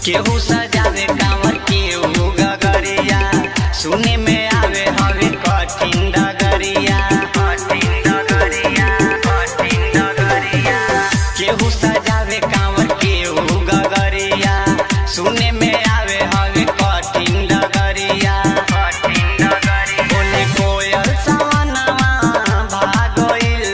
केहू सजावे कांवर केहू गगरिया, सुने में आवे हवे कठिन डगरिया, कठिन डगरिया, कठिन डगरिया। केहू सजावे कांवर केहू गगरिया, सुने में आवे हवे कठिन डगरिया, कठिन डगरिया। बोले कोयल सवनवा भागोइल,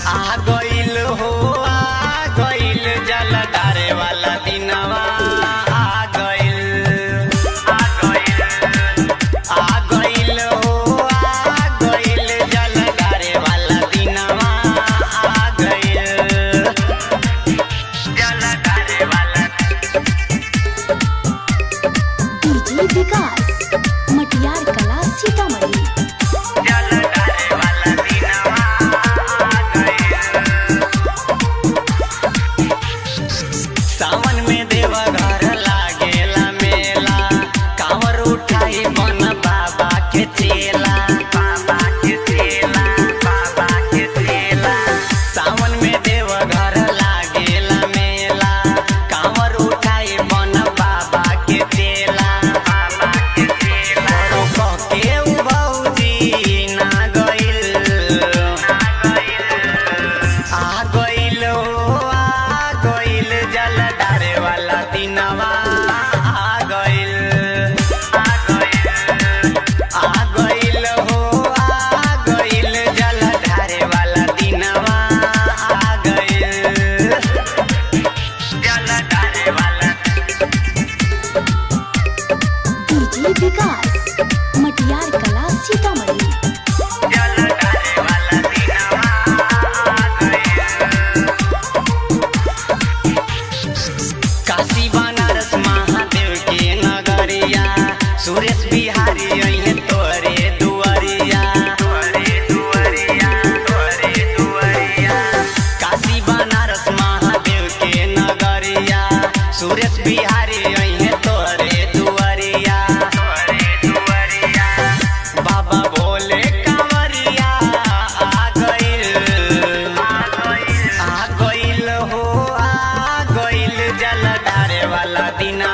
आ गइल हो आ गइल जल डारे वाला दिनवा आ गइल, आ गइल, आ गइल हो आ गइल जल डारे वाला दिनवा आ गइल, जल डारे वाला। डीजे विकास मटियार कला सीतामढ़ी। जल डारे वाला दिनवा आ गइल। सावन में देवघर लागेला मेला, कांवर उठाई बन बाबा के चेला, बाबा के चेला, बाबा के चेला। सावन में देवघर लागेला मेला, कांवर उठाई बन बाबा के चेला, बाबा के चेला। कह के उ भौजी ना गइल, ना गइल, आ गइल हो आ गइल जल डारे वाला दिनवा आ गइल, आ गइल, आ गइल हो आ गइल जल डारे वाला दिनवा आ गइल, जल डारे वाला। डीजे विकास मटियार कला सीतामढ़ी। जल डारे वाला दिनवा आ गइल। काशी बनारस महादेव के नगरिया, सुरेश बिहारी अइहे तोरे दुआरिया, तोरे दुआरिया, तोरे दुआरिया। काशी बनारस महादेव के नगरिया, सुरेश बिहारी अइहे तोरे दुआरिया, तोरे दुआरिया। बाबा भोले कांवरिया आ गइल, आ गइल हो आ गइल जल डारे वाला दिना